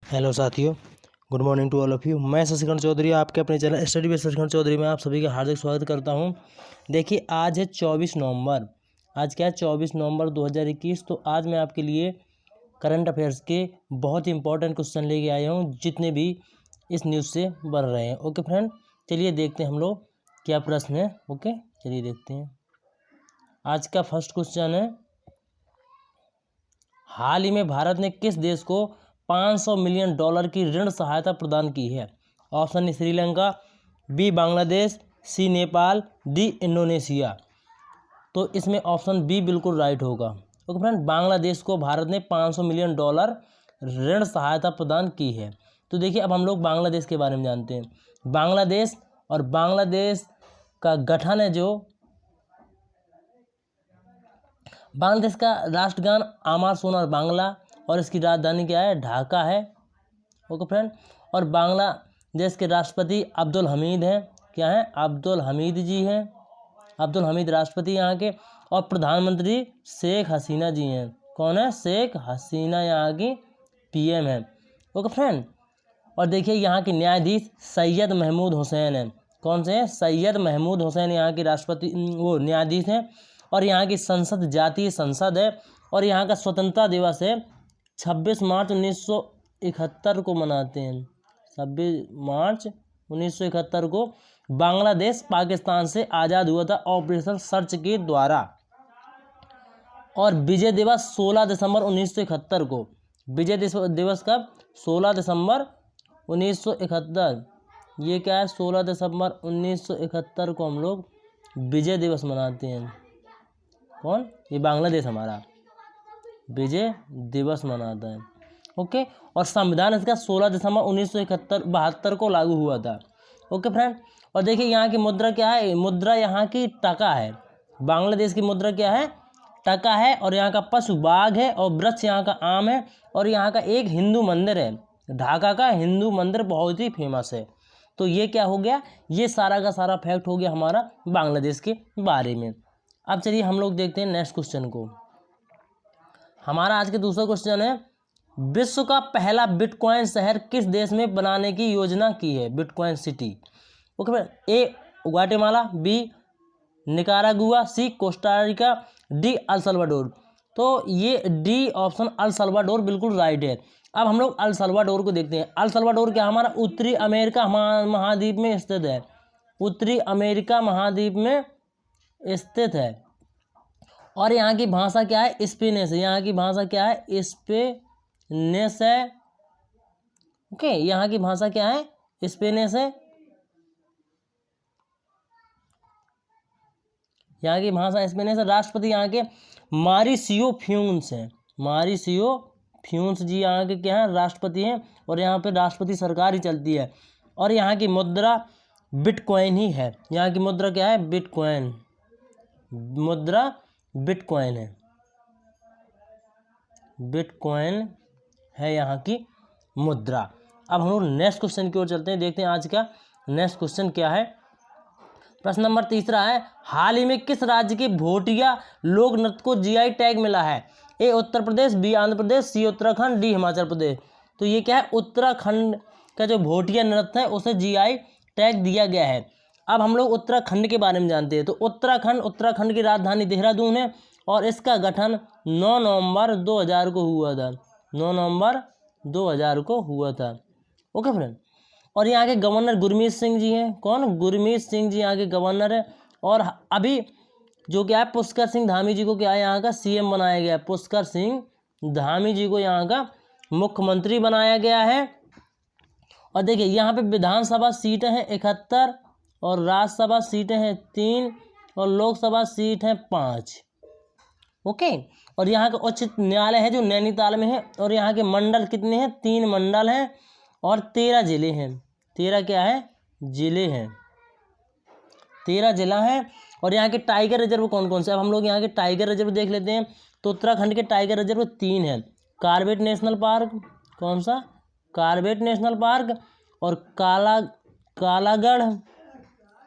Hello साथियों, good morning to all of you. मैं शशिकांत चौधरी, आपके अपने channel study with Shashikant Chaudhary में आप सभी का हार्दिक स्वागत करता हूं। देखिए, आज है 24 नवंबर। आज क्या है? 24 नवंबर 2021। तो आज मैं आपके लिए करंट अफेयर्स के बहुत ही इंपॉर्टेंट क्वेश्चन लेके आया हूं, जितने भी इस न्यूज़ से बन रहे हैं। ओके फ्रेंड, चलिए देखते हैं हम लोग क्या प्रश्न है। ओके, चलिए देखते हैं। आज का फर्स्ट क्वेश्चन है, हाल ही में भारत ने किस देश को $500 मिलियन की ऋण सहायता प्रदान की है? Option A Sri Lanka, B Bangladesh, C Nepal, D Indonesia. तो इसमें ऑप्शन बी बिल्कुल राइट होगा। ओके फ्रेंड, बांग्लादेश को भारत ने $500 मिलियन ऋण सहायता प्रदान की है। तो देखिए, अब हम लोग बांग्लादेश के बारे में जानते हैं। बांग्लादेश का गठन है जो बांग्लादेश का राष्ट्रगान आमार सोनार बांग्ला, और इसकी राजधानी क्या है? ढाका है। ओके फ्रेंड, और बांग्लादेश के राष्ट्रपति अब्दुल हमीद हैं। क्या हैं? अब्दुल हमीद जी हैं। अब्दुल हमीद राष्ट्रपति यहाँ के, और प्रधानमंत्री शेख हसीना जी हैं। कौन है? शेख हसीना यहाँ की पीएम है। ओके फ्रेंड, और देखिए यहाँ के न्यायाधीश सैयद महमूद हुसैन हैं। कौन से हैं? सैयद महमूद हुसैन यहाँ के राष्ट्रपति न्यायाधीश हैं। और यहाँ की संसद जातीय संसद है। और यहाँ का स्वतंत्रता दिवस है 26 मार्च 1971 को मनाते हैं। 26 मार्च 1971 को बांग्लादेश पाकिस्तान से आज़ाद हुआ था ऑपरेशन सर्च के द्वारा। और विजय दिवस 16 दिसंबर 1971 को। विजय दिवस कब? 16 दिसंबर 1971। ये क्या है? 16 दिसंबर 1971 को हम लोग विजय दिवस मनाते हैं। कौन? ये बांग्लादेश हमारा विजय दिवस मनाता है। ओके, और संविधान इसका 16 दिसंबर 1972 को लागू हुआ था। ओके फ्रेंड, और देखिए यहाँ की मुद्रा क्या है? मुद्रा यहाँ की टका है। बांग्लादेश की मुद्रा क्या है? टका है। और यहाँ का पशु बाघ है, और वृक्ष यहाँ का आम है। और यहाँ का एक हिंदू मंदिर है। ढाका का हिंदू मंदिर बहुत ही फेमस है। तो ये क्या हो गया? ये सारा का सारा फैक्ट हो गया हमारा बांग्लादेश के बारे में। अब चलिए हम लोग देखते हैं नेक्स्ट क्वेश्चन को। हमारा आज के दूसरा क्वेश्चन है, विश्व का पहला बिटकॉइन शहर किस देश में बनाने की योजना की है? Bitcoin city. ओके फ्रेंड, ए ग्वाटेमाला, बी निकारागुआ, सी कोस्टारिका, डी अल सल्वाडोर। तो ये डी ऑप्शन अल सल्वाडोर बिल्कुल राइट है। अब हम लोग अल सल्वाडोर को देखते हैं। अल सल्वाडोर क्या? हमारा उत्तरी अमेरिका महाद्वीप में स्थित है। उत्तरी अमेरिका महाद्वीप में स्थित है। और यहाँ की भाषा क्या है? स्पेनिश है। यहाँ की भाषा क्या है? स्पेनिश है। ओके, यहाँ की भाषा क्या है? स्पेनिश है। यहाँ की भाषा स्पेनिश है। राष्ट्रपति यहाँ के मारिसियो फ्यून्स हैं। मारिसियो फ्यून्स जी यहाँ के क्या हैं? राष्ट्रपति हैं। और यहाँ पे राष्ट्रपति सरकार ही चलती है। और यहाँ की मुद्रा बिटकॉइन ही है। यहाँ की मुद्रा क्या है? बिटकॉइन। मुद्रा बिटकॉइन है। बिटकॉइन है यहाँ की मुद्रा। अब हम लोग नेक्स्ट क्वेश्चन की ओर चलते हैं, देखते हैं आज का नेक्स्ट क्वेश्चन क्या है। प्रश्न नंबर तीसरा है, हाल ही में किस राज्य के भोटिया लोक नृत्य को जीआई टैग मिला है? ए उत्तर प्रदेश, बी आंध्र प्रदेश, सी उत्तराखंड, डी हिमाचल प्रदेश। तो ये क्या है? उत्तराखंड का जो भोटिया नृत्य है उसे जीआई टैग दिया गया है। अब हम लोग उत्तराखंड के बारे में जानते हैं। तो उत्तराखंड की राजधानी देहरादून है। और इसका गठन 9 नवंबर 2000 को हुआ था। 9 नवंबर 2000 को हुआ था। ओके फ्रेंड, और यहाँ के गवर्नर गुरमीत सिंह जी हैं। कौन? गुरमीत सिंह जी यहाँ के गवर्नर है। और अभी जो क्या है, पुष्कर सिंह धामी जी को क्या है? यहाँ का सीएम बनाया गया है। पुष्कर सिंह धामी जी को यहाँ का मुख्यमंत्री बनाया गया है। और देखिए यहाँ पे विधानसभा सीटें हैं 71, और राज्यसभा सीटें हैं 3, और लोकसभा सीट हैं 5। ओके, और यहाँ का उच्च न्यायालय है जो नैनीताल में है। और यहाँ के मंडल कितने हैं? 3 मंडल हैं, और 13 जिले हैं। 13 क्या है? जिले हैं। 13 जिला है। और यहाँ के टाइगर रिजर्व कौन कौन से? अब हम लोग यहाँ के टाइगर रिजर्व देख लेते हैं। तो उत्तराखंड के टाइगर रिजर्व 3 हैं। कॉर्बेट नेशनल पार्क, कौन सा? कॉर्बेट नेशनल पार्क, और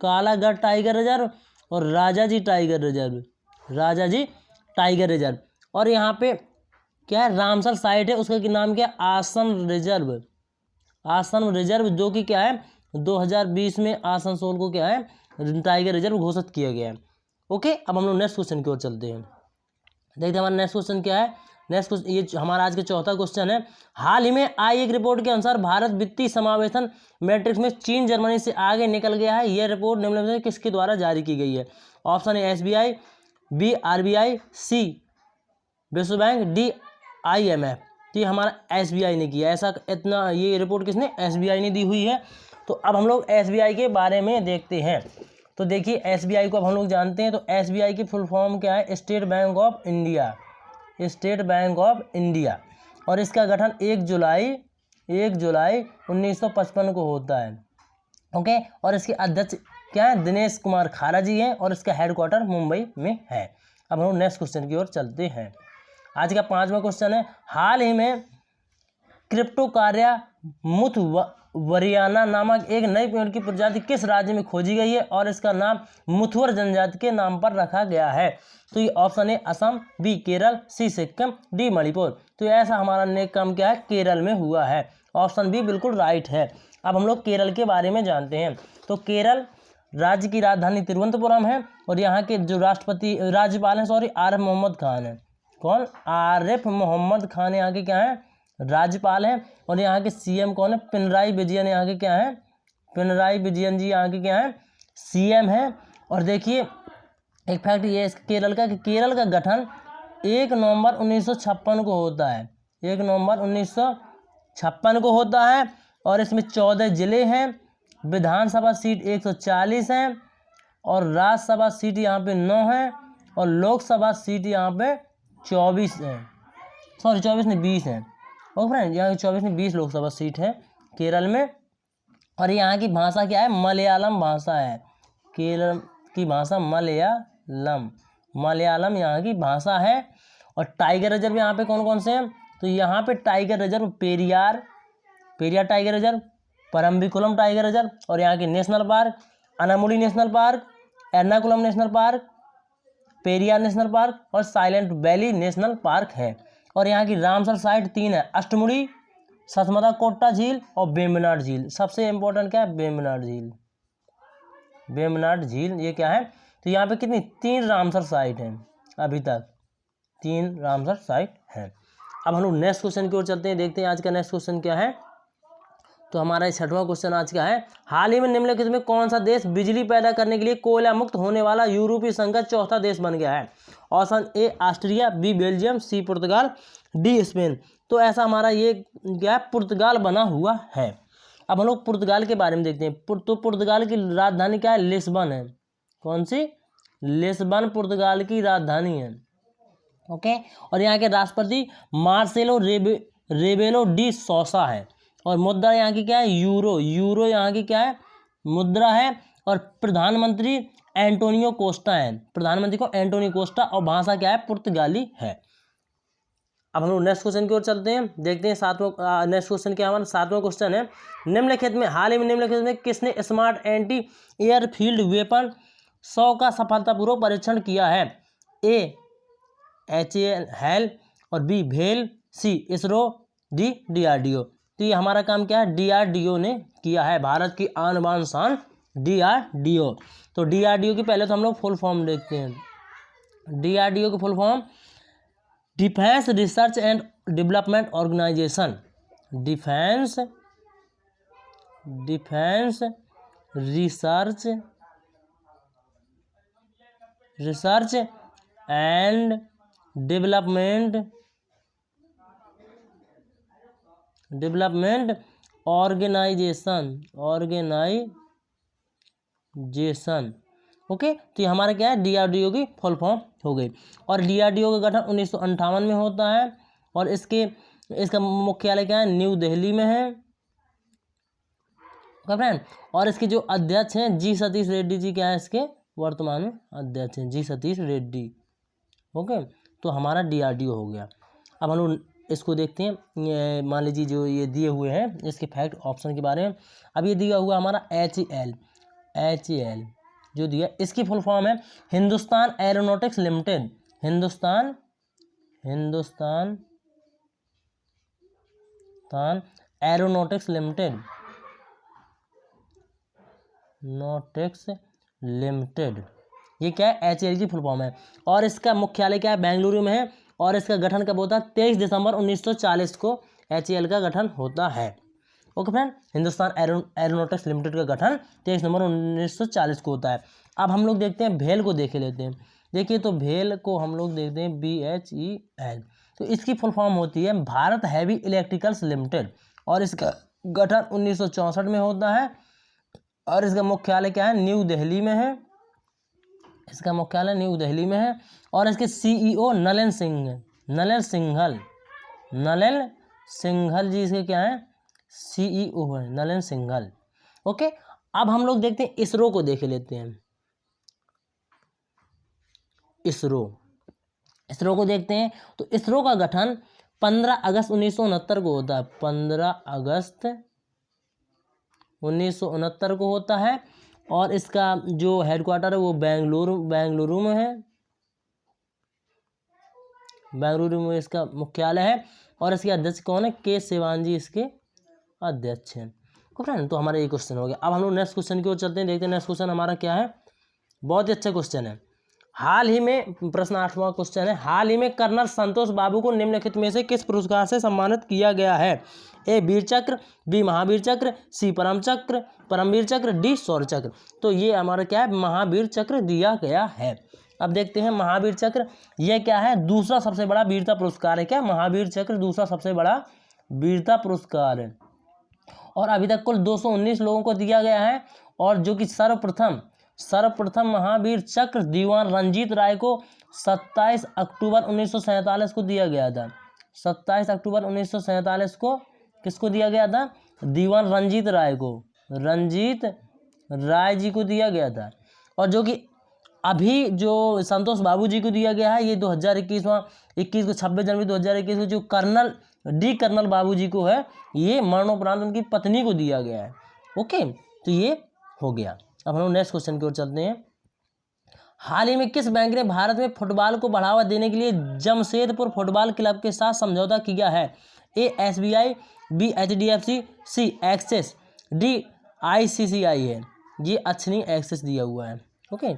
कालागढ़ टाइगर रिजर्व, और राजाजी टाइगर रिजर्व। और यहाँ पे क्या है, रामसर साइट है, उसका नाम क्या है, आसन रिजर्व, आसन रिजर्व, जो कि क्या है 2020 में आसनसोल को क्या है टाइगर रिजर्व घोषित किया गया है। ओके, अब हम लोग नेक्स्ट क्वेश्चन की ओर चलते हैं। देखते हैं हमारा नेक्स्ट क्वेश्चन क्या है। नेक्स्ट क्वेश्चन, ये हमारा आज का चौथा क्वेश्चन है। हाल ही में आई एक रिपोर्ट के अनुसार भारत वित्तीय समावेशन मैट्रिक्स में चीन जर्मनी से आगे निकल गया है। यह रिपोर्ट निम्नलिखित में किसके द्वारा जारी की गई है? Option A SBI, B RBI, C विश्व बैंक, डी IMF। तो ये हमारा SBI ने किया, ऐसा इतना ये रिपोर्ट किसने, SBI ने दी हुई है। तो अब हम लोग SBI के बारे में देखते हैं। तो देखिए SBI को अब हम लोग जानते हैं। तो SBI की फुल फॉर्म क्या है, state bank of India, state bank of India. और इसका गठन 1 जुलाई 1955 को होता है। ओके, और इसके अध्यक्ष क्या है, दिनेश कुमार खारा जी हैं, और इसका हेडक्वार्टर मुंबई में है। अब हम लोग नेक्स्ट क्वेश्चन की ओर चलते हैं। आज का 5वां क्वेश्चन है। हाल ही में क्रिप्टोकार्या मुथवरियाना नामक एक नई पेड़ की प्रजाति किस राज्य में खोजी गई है और इसका नाम मुथवर जनजाति के नाम पर रखा गया है? तो ये ऑप्शन है असम, बी केरल, सी सिक्किम, डी मणिपुर। तो ऐसा हमारा नेक काम क्या है, केरल में हुआ है। ऑप्शन बी बिल्कुल राइट है। अब हम लोग केरल के बारे में जानते हैं। तो केरल राज्य की राजधानी तिरुवनंतपुरम है, और यहाँ के जो राज्यपाल हैं आरिफ मोहम्मद खान है। कौन? आरिफ मोहम्मद खान यहाँ के क्या है, राज्यपाल हैं। और यहाँ के CM कौन है? पिनराई विजयन यहाँ के क्या है, पिनराई विजयन जी यहाँ के क्या है, CM हैं। और देखिए एक फैक्ट ये है केरल का, कि केरल का गठन 1 नवंबर 1956 को होता है, 1 नवंबर 1956 को होता है। और इसमें 14 जिले हैं, विधानसभा सीट 140 हैं, और राज्यसभा सीट यहाँ पे 9 हैं, और लोकसभा सीट यहाँ पे 24 हैं, सॉरी 24 नहीं 20 हैं। ओके फ्रेंड, यहाँ की 24 में 20 लोकसभा सीट है केरल में। और यहाँ की भाषा क्या है, मलयालम भाषा है। केरल की भाषा मलयालम यहाँ की भाषा है। और टाइगर रिजर्व यहाँ पे कौन कौन से हैं? तो यहाँ पे tiger reserve Periyar tiger reserve, Parambikulam tiger reserve, और यहाँ के national park Anamudi national park, Ernakulam national park, Periyar national park, और साइलेंट वैली नेशनल पार्क है। और यहाँ की रामसर साइट 3 है, अष्टमुड़ी, सतमदा कोट्टा झील और वेम्बनाड झील। सबसे इंपॉर्टेंट क्या है, वेम्बनाड झील ये क्या है। तो यहाँ पे कितनी 3 रामसर साइट हैं, अभी तक 3 रामसर साइट हैं। अब हम लोग नेक्स्ट क्वेश्चन की ओर चलते हैं, देखते हैं आज का नेक्स्ट क्वेश्चन क्या है। तो हमारा 6वां क्वेश्चन आज का है। हाल ही में निम्नलिखित में कौन सा देश बिजली पैदा करने के लिए कोयला मुक्त होने वाला यूरोपीय संघ का चौथा देश बन गया है? Option A Austria, B Belgium, C पुर्तगाल, डी स्पेन। तो ऐसा हमारा ये क्या है, पुर्तगाल बना हुआ है। अब हम लोग पुर्तगाल के बारे में देखते हैं। तो पुर्तगाल की राजधानी क्या है, लिस्बन है। कौन सी? लिस्बन पुर्तगाल की राजधानी है। ओके, और यहाँ के राष्ट्रपति मार्सेलो रेबेलो डी सोसा है। और मुद्रा यहाँ की क्या है, यूरो यहाँ की क्या है, मुद्रा है। और प्रधानमंत्री एंटोनियो कोस्टा है, प्रधानमंत्री को एंटोनियो कोस्टा, और भाषा क्या है, पुर्तगाली है। अब हम लोग नेक्स्ट क्वेश्चन की ओर चलते हैं, देखते हैं नेक्स्ट क्वेश्चन क्या हमारा 7वां क्वेश्चन है। हाल ही में निम्नलिखित में किसने स्मार्ट एंटी एयरफील्ड वेपन 100 का सफलतापूर्वक परीक्षण किया है? ए HAL, और बी भेल, सी इसरो, डी DRDO। तो ये हमारा काम क्या है, DRDO ने किया है, भारत की आन बान शान DRDO। तो DRDO की पहले तो हम लोग फुल फॉर्म देखते हैं। DRDO की full form defence research and development organisation, defence research and development organisation. Okay, तो ये हमारा क्या है, DRDO की फुल फॉर्म हो गई। और DRDO का गठन 1958 में होता है, और इसका मुख्यालय क्या है, न्यू दिल्ली में है। ओके फ्रेंड, और इसके जो अध्यक्ष हैं G सतीश रेड्डी जी, क्या है इसके वर्तमान में अध्यक्ष हैं, G सतीश रेड्डी। ओके, तो हमारा DRDO हो गया। अब हम लोग इसको देखते हैं। मान लीजिए जो ये दिए हुए हैं इसके फैक्ट ऑप्शन के बारे में। अब ये दिया हुआ हमारा HAL जो दिया, इसकी फुल फॉर्म है Hindustan Aeronautics Limited. Hindustan Hindustan Aeronautics Limited, nautics limited, ये क्या है, HAL की फुल फॉर्म है। और इसका मुख्यालय क्या है, बेंगलुरु में है। और इसका गठन कब होता है, 23 दिसंबर 1940 को HAL का गठन होता है। Okay friend, Hindustan Aeronautics limited का गठन 23 नवंबर 1940 को होता है। अब हम लोग देखते हैं भेल को देख लेते हैं। देखिए तो भेल को हम लोग देखते हैं BHEL, तो इसकी फुल फॉर्म होती है भारत हैवी इलेक्ट्रिकल्स लिमिटेड। और इसका गठन 1964 में होता है। और इसका मुख्यालय क्या है, न्यू दिल्ली में है। इसका मुख्यालय न्यू दिल्ली में है। और इसके CEO नलिन सिंघल जी इसके क्या है, CEO है नलिन सिंघल। ओके, अब हम लोग देखते हैं इसरो को देख लेते हैं। इसरो को देखते हैं तो इसरो का गठन 15 अगस्त 1969 को होता है। 15 अगस्त 1969 को होता है। और इसका जो हेडक्वार्टर है वो बेंगलुरु में है। बेंगलुरु में इसका मुख्यालय है। और इसके अध्यक्ष कौन है, के शिवान जी इसके अध्यक्ष हैं। फ्रेंड, तो हमारा ये क्वेश्चन हो गया। अब हम लोग नेक्स्ट क्वेश्चन की ओर चलते हैं। देखते हैं नेक्स्ट क्वेश्चन हमारा क्या है। बहुत ही अच्छा क्वेश्चन है। हाल ही में प्रश्न 8वां क्वेश्चन है, हाल ही में कर्नल संतोष बाबू को निम्नलिखित में से किस पुरस्कार से सम्मानित किया गया है। A वीर चक्र, B महावीर चक्र, C परमवीर चक्र, D शौर्य चक्र। तो ये हमारा क्या है, महावीर चक्र दिया गया है। अब देखते हैं महावीर चक्र ये क्या है, दूसरा सबसे बड़ा वीरता पुरस्कार है। क्या, महावीर चक्र दूसरा सबसे बड़ा वीरता पुरस्कार है। और अभी तक कुल 219 लोगों को दिया गया है। और जो कि सर्वप्रथम महावीर चक्र दीवान रंजीत राय को 27 अक्टूबर 1947 को दिया गया था। 27 अक्टूबर 1947 को किसको दिया गया था, दीवान रंजीत राय जी को दिया गया था। और जो कि अभी जो संतोष बाबू जी को दिया गया है ये 2021 को 26 जनवरी 2021 को जो कर्नल बाबू जी को है, ये मरणोपरांत उनकी पत्नी को दिया गया है। ओके, तो ये हो गया। अब हम लोग नेक्स्ट क्वेश्चन की ओर चलते हैं। हाल ही में किस बैंक ने भारत में फुटबॉल को बढ़ावा देने के लिए जमशेदपुर फुटबॉल क्लब के साथ समझौता किया है। A SBI, B HDFC, C axis, D ICCI है। ये अच्छी एक्सिस दिया हुआ है। ओके,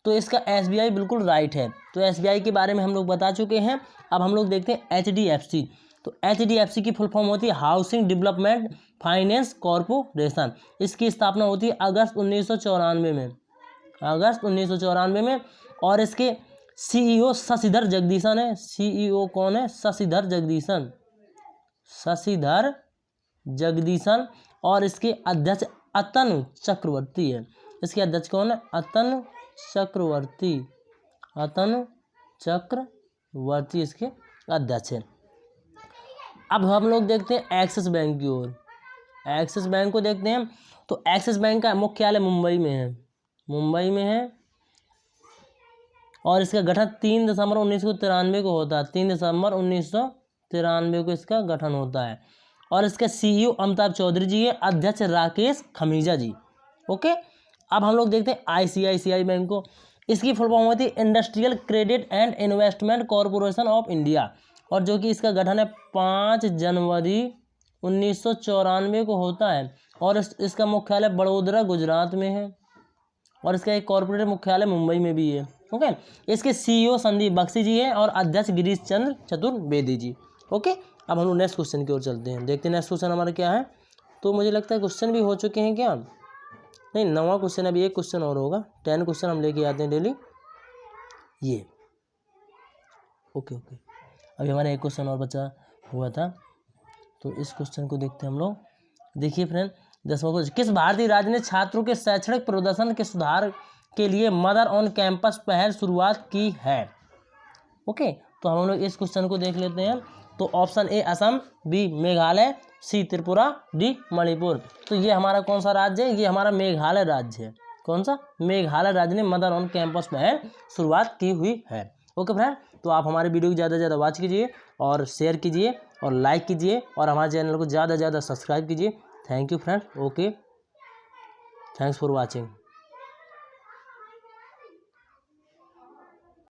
तो इसका SBI बिल्कुल राइट है। तो SBI के बारे में हम लोग बता चुके हैं। अब हम लोग देखते हैं HDFC। तो HDFC की फुल फॉर्म होती है हाउसिंग डेवलपमेंट फाइनेंस कॉरपोरेशन। इसकी स्थापना होती है अगस्त 1994 में। और इसके CEO शशिधर जगदीशन है। CEO कौन है, शशिधर जगदीशन। और इसके अध्यक्ष अतनु चक्रवर्ती है। इसके अध्यक्ष कौन है, अतनु चक्रवर्ती इसके अध्यक्ष है। अब हम लोग देखते हैं एक्सिस बैंक की ओर। एक्सिस बैंक को देखते हैं तो एक्सिस बैंक का मुख्यालय मुंबई में है। और इसका गठन 3 दिसंबर 1993 को होता है। 3 दिसंबर 1993 को इसका गठन होता है। और इसके CEO अमिताभ चौधरी जी है, अध्यक्ष राकेश खमीजा जी। ओके, अब हम लोग देखते हैं ICICI बैंक को। इसकी फुल फॉर्म होती है industrial credit and investment corporation of India. और जो कि इसका गठन है 5 जनवरी 1994 को होता है। और इसका मुख्यालय बड़ोदरा गुजरात में है। और इसका एक कॉर्पोरेट मुख्यालय मुंबई में भी है। ओके, इसके CEO संदीप बख्शी जी हैं और अध्यक्ष गिरीश चंद्र चतुर्वेदी जी। ओके, अब हम लोग नेक्स्ट क्वेश्चन की ओर चलते हैं। देखते हैं नेक्स्ट क्वेश्चन हमारा क्या है। तो मुझे लगता है क्वेश्चन भी हो चुके हैं क्या, नहीं 9वां क्वेश्चन, अभी एक क्वेश्चन और होगा। 10 क्वेश्चन हम लेके आते हैं डेली ये। ओके, अभी हमारा एक क्वेश्चन और बचा हुआ था, तो इस क्वेश्चन को देखते हैं हम लोग। देखिए फ्रेंड, 10वां क्वेश्चन, किस भारतीय राज्य ने छात्रों के शैक्षणिक प्रदर्शन के सुधार के लिए मदर ऑन कैंपस पहल शुरुआत की है। ओके, तो हम लोग इस क्वेश्चन को देख लेते हैं। तो option A Assam, B Meghalaya, C Tripura, D Manipur. तो ये हमारा कौन सा राज्य है, ये हमारा मेघालय राज्य है। कौन सा, मेघालय राज्य ने मदर ऑन कैंपस पहल शुरुआत की हुई है। ओके फ्रेंड, तो आप हमारे वीडियो को ज़्यादा से ज़्यादा वॉच कीजिए और शेयर कीजिए और लाइक कीजिए और हमारे चैनल को ज़्यादा से ज़्यादा सब्सक्राइब कीजिए। Thank you friend. Okay, thanks for watching.